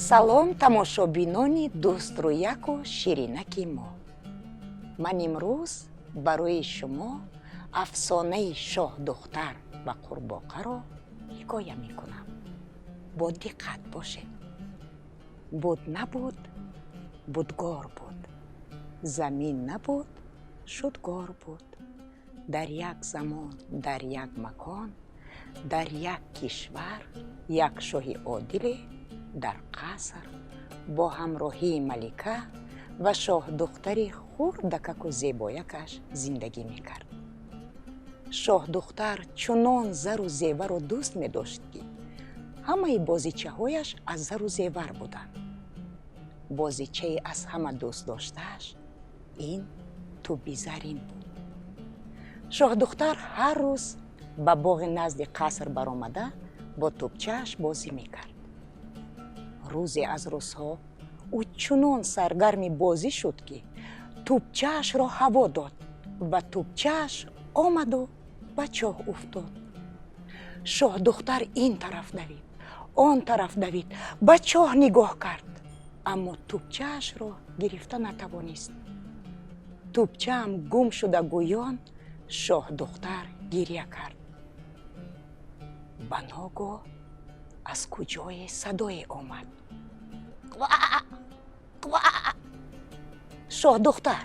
салом тамошобинони дӯстру яку ширинаки мо. Ман имрӯз барои шумо афсонаи шоҳ духтар ва қурбоқаро ҳикоя мекунам. Бо диққат бошед. буд набуд, будгор буд. Замин набуд, шудгор буд. дар як замон, дар як макон, дар як кишвар, як шоҳи одиле дар қаср бо ҳамроҳии малика ва шоҳдухтари хурдакаку зебоякаш зиндагӣ мекард. Шоҳдухтар чунон зару зевару дӯст медошт ки ҳамаи бозичаҳояш аз зару зевар буданд. Бозичаи аз ҳама дӯстдоштааш ин тӯбизарин буд. Шоҳдухтар ҳар рӯз ба боғи назди қаср баромада бо тӯбчааш бозӣ мекард. рӯзе аз рӯзҳо ӯ чунон саргарми бозӣ шуд ки тӯбчаашро ҳаво дод ва тӯбчааш омаду ба чоҳ уфтод. Шоҳдухтар ин тараф давид, он тараф давид, ба чоҳ нигоҳ кард, аммо тӯбчаашро гирифта натавонист. тӯбчаам гум шуда гӯён шоҳдухтар гирья кард. ба ногоҳ аз куҷое садое омад. шоҳдухтар,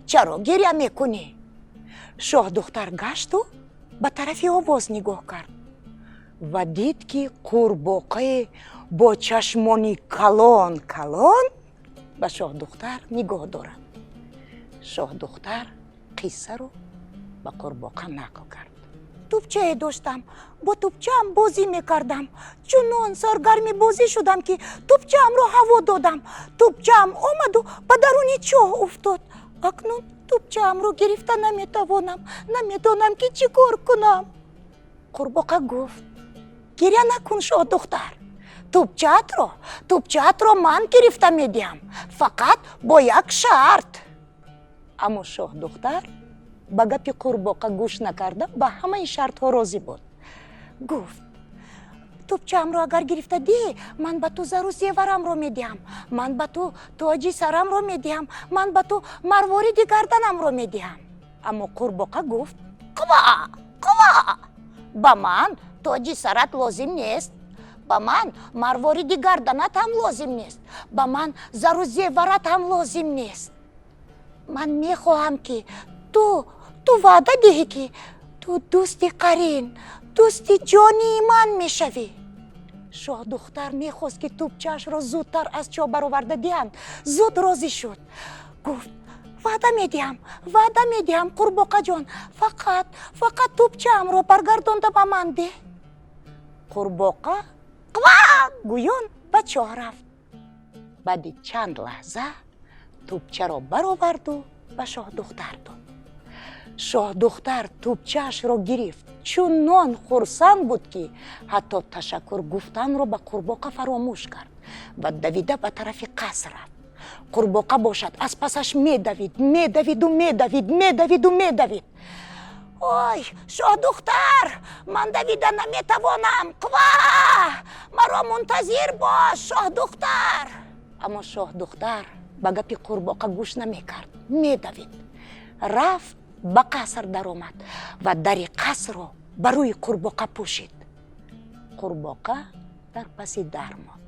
чаро гирья мекунӣ? шоҳдухтар гашту ба тарафи овоз нигоҳ кард ва дид ки қурбоқае бо чашмони калон ба шоҳдухтар нигоҳ дорад. шоҳдухтар қиссаро ба қурбоқа нақл кард. тӯбчае доштам, бо тӯбчаам бозӣ мекардам. чунон саргарми бозӣ шудам ки тӯбчаамро ҳаво додам. тӯбчаам омаду ба даруни чоҳ уфтод. акнун тӯбчаамро гирифта наметавонам, намедонам ки чӣ кор кунам. қурбоқа гуфт: гирья накун, шоҳдухтар. тӯбчаатро ман гирифта медиҳам, фақат бо як шарт. аммо шоҳдухтар ба гапи қурбоқа гӯш накарда ба ҳамаи шартҳо розӣ буд. гуфт: тӯбчаамро агар гирифта диҳӣ, ман ба ту зару зеварамро медиҳам, ман ба ту тоҷи сарамро медиҳам, ман ба ту марвориди гарданамро медиҳам. аммо қурбоқа гуфт: қува! ба ман тоҷи сарат лозим нест, ба ман марвориди гарданат ҳам лозим нест, ба ман зару зеварат ҳам лозим нест. ман мехоҳам ки ту ваъда диҳӣ ки ту дӯсти қарин, дӯсти ҷони ман мешавӣ. шоҳдухтар мехост ки тӯбчаашро зудтар аз чоҳ бароварда диҳанд. зуд розӣ шуд. гуфт: ваъда медиҳам қурбоқаҷон, фақат тӯбчаамро баргардонда ба ман деҳ. қурбоқа гӯён ба чоҳ рафт. баъди чанд лаҳза тӯбчаро бароварду ба шоҳдухтар дод. шоҳдухтар тӯбчаашро гирифт. чунон хурсанд буд ки ҳатто ташаккур гуфтанро ба қурбоқа фаромӯш кард ва давида ба тарафи қаср рафт. қурбоқа бошад аз пасаш медавид. ой, шоҳдухтар, ман давида наметавонам. маро мунтазир бош, шоҳдухтар. аммо шоҳдухтар ба гапи қурбоқа гӯш намекард. медавид. рафт ба қаср даромад ва дари қасрро ба рӯи қурбоқа пӯшид. қурбоқа дар паси дар монд.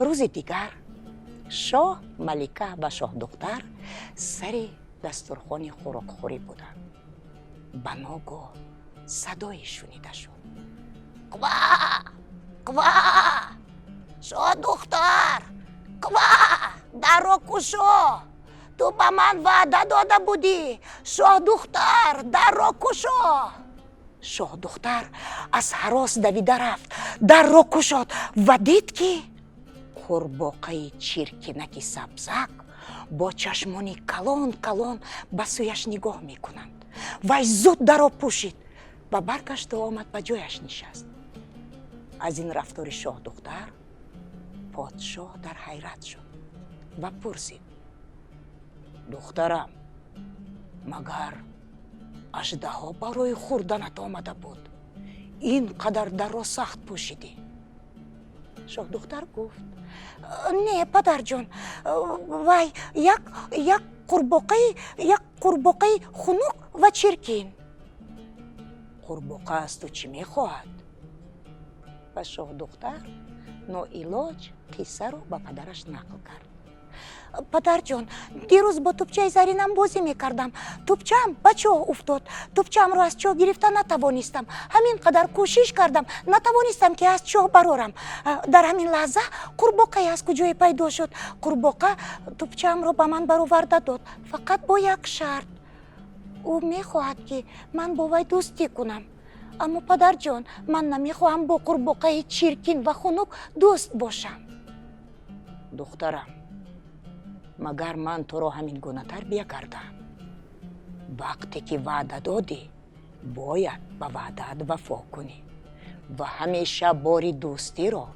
рӯзи дигар шоҳ, малика ва шоҳдухтар сари дастурхони хӯрокхӯрӣ буданд. ба ногоҳ садое шунида шуд. шоҳдухтар, дарро кушо! ту ба ман ваъда дода будӣ. шоҳдухтар, дарро кушо! шоҳдухтар аз ҳарос давида рафт, дарро кушод ва дид ки қурбоқаи чиркинаки сабзак бо чашмони калон ба сӯяш нигоҳ мекунанд. вай зуд дарро пӯшид ва баргашту омад ба ҷояш нишаст. аз ин рафтори шоҳдухтар подшоҳ дар ҳайрат шуд ва пурсид: духтарам, магар аждаҳо барои хӯрданат омада буд? ин қадар дарро сахт пӯшидӣ? شاه دختر گفت نه پدرجان، وای یک قورباغه خنک و چرکین. قورباغه از تو چی میخواهد؟ و شاه دختر ناعلاج قصه رو به پدرش نقل کرد. پدرجان، دیروز با توپچه زرینم بازی میکردم. توپچه‌ام به چاه افتاد. توپچه‌ام رو از چاه گرفته نتوانستم. همین قدر کوشش کردم نتوانستم که از چاه برارم. در همین لحظه قورباغه از کجای پیدا شد. قورباغه توپچه‌ام رو به من برآورده داد، فقط با یک شرط. او میخواهد که من با وی دوستی کنم. اما پدرجان، من نمیخواهم با قورباغه چرکین و خنک دوست باشم. دخترم، مگر من تو رو همین گونه تربیه کردم؟ وقتی که وعده دادی باید به وعدت وفا کنی و همیشه باری دوستی رو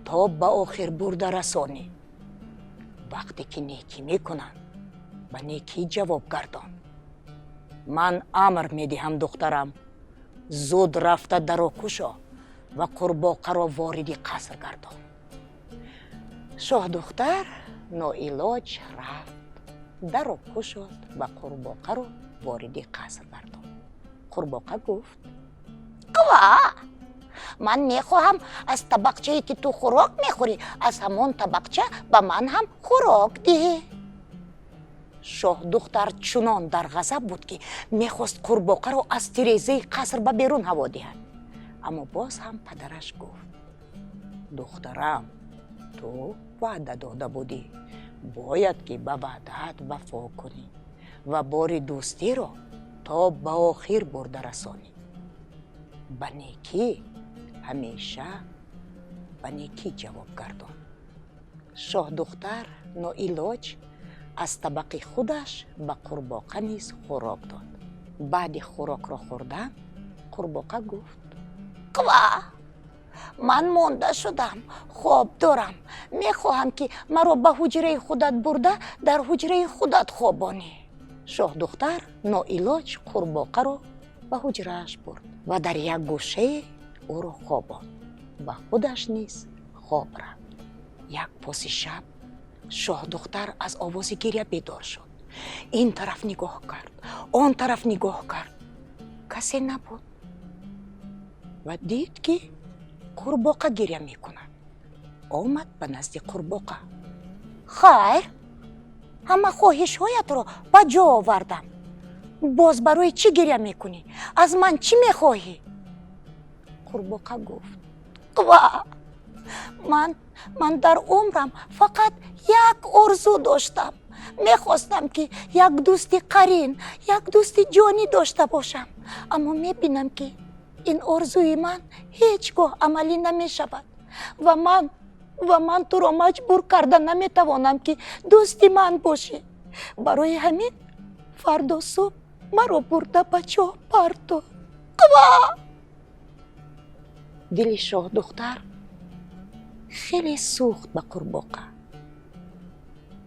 تا به آخر برده رسانی. وقتی که نیکی میکنن به نیکی جواب گردان. من امر میدهم دخترم، زود رفته درو کشا و قورباغه را وارد قصر گردان. شاه دختر ناعلاج رفت، درو کشاد و قورباغه را وارد قصر گردان. قورباغه گفت قوا، من میخواهم از طبقچه‌ای که تو خوراک میخوری از همون طبقچه به من هم خوراک دهی. شاه دختر چنان در غضب بود که میخواست قورباغه را از تیریزه قصر به بیرون هوا دهد. اما باز هم پدرش گفت دخترم، تو وعده داده بودی، باید که به وعدت وفا کنی و بار دوستی را تا به آخر برده رسانی. به نیکی همیشه به نیکی جواب گردان. شاه دختر ناعلاج از طبق خودش به قورباغه نیز خوراک داد. بعد خوراک را خوردن قورباغه گفت قوا، من مانده شدم، خواب دارم. میخواهم که مرا به حجره خودت برده در حجره خودت خوابانی. شاه دختر ناعلاج قورباغه را به حجره‌اش برد و در یک گوشه او را خواباند و خودش نیز خواب رفت. یک پاس شب شاه دختر از آواز گریه بیدار شد. این طرف نگاه کرد، آن طرف نگاه کرد، کسی نبود و دید که قورباغه گریه میکند. آمد به نزد قورباغه. خیر، همه خواهش هایت را به جا آوردم، باز برای چی گریه میکنی؟ از من چی میخواهی؟ قورباغه گفت قوا، من در عمرم فقط یک آرزو داشتم. میخواستم که یک دوست قرین، یک دوست جانی داشته باشم، اما میبینم که این آرزوی من هیچگاه عملی نمیشود و من تو را مجبور کرده نمیتوانم که دوستی من باشی. برای همین فردا صبح مرا برده به چاه پرتو. قوا! دل شاه دختر خیلی سوخت به قورباغه.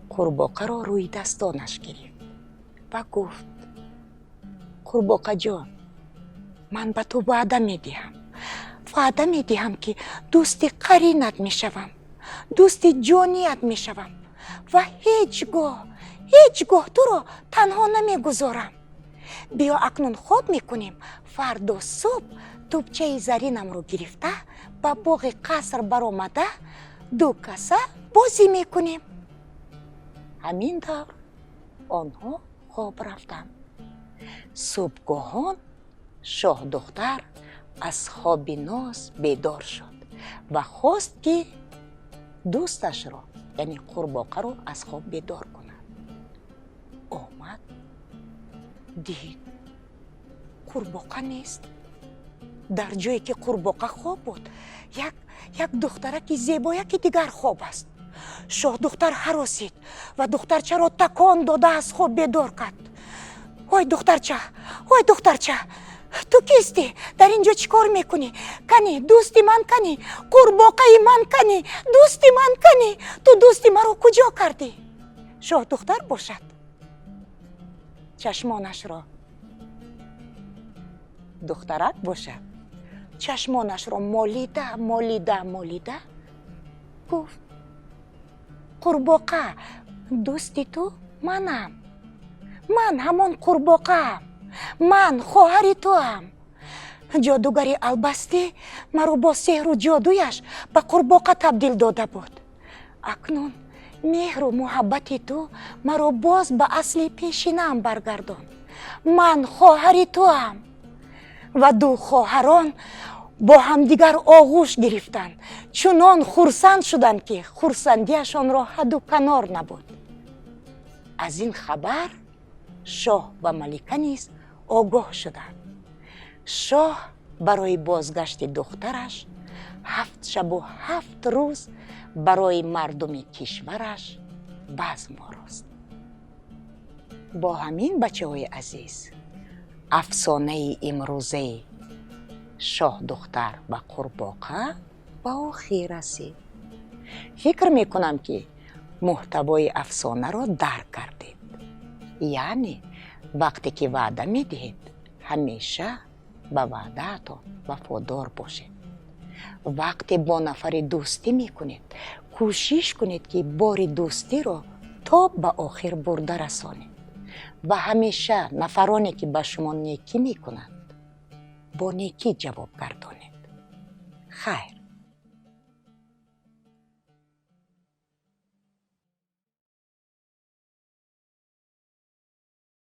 قورباغه را روی دستانش گرفت و گفت قورباغه جان، من به تو وعده میدهم که دوست قرینت میشوم، دوست جانیت میشوم و هیچگاه تو را تنها نمیگذارم. بیا اکنون خواب میکنیم، فردا صبح توپچه زرینم رو گرفته به باغ قصر برآمده دو کسه بازی میکنیم. همین طور آنها خواب رفتند. صبحگاهان شاه دختر از خواب ناز بیدار شد و خواست که دوستش را یعنی قورباغه را از خواب بیدار کند. آمد دید قورباغه نیست. در جایی که قورباغه خواب بود یک دخترک زیبایک دیگر خواب است. شاه دختر هراسید و دخترچه را تکان داده از خواب بیدار کرد. وای دخترچه، تو کیستی؟ در اینجا چیکار میکنی؟ کنی دوستی من کنی؟ قورباغه من کنی؟ دوستی من کنی؟ تو دوستی مرا کجا کردی؟ شاه دختر باشد چشمانش را، دخترک باشد چشمانش را مالیده گفت قورباغه دوستی تو منم، من همون قورباغه‌ام، من خواهر تو هم. جادوگری البسته مرا با سحر و جادویش به قورباغه تبدیل داده بود. اکنون مهر و محبت تو مرا باز به اصل پیشینه‌ام برگردان. من خواهر تو هم. و دو خواهران با همدیگر آغوش گرفتند، چنان خرسند شدند که خرسندیشان را حد و کنار نبود. از این خبر شاه و ملکه نیز آگاه شدند. شاه برای بازگشت دخترش 7 شب و 7 روز برای مردم کشورش بزم آراست. با همین بچه های عزیز، افسانه امروزه شاه دختر و قورباغه به آخر رسید. فکر میکنم که محتوای افسانه را درک کردید. یعنی وقتی که وعده میدهید همیشه به وعده‌تان وفادار باشید. وقتی با نفر دوستی میکنید کوشش کنید که بار دوستی را تا به آخر برده رسانید و همیشه نفرانی که به شما نیکی میکنند با نیکی جواب گردانید. خیر.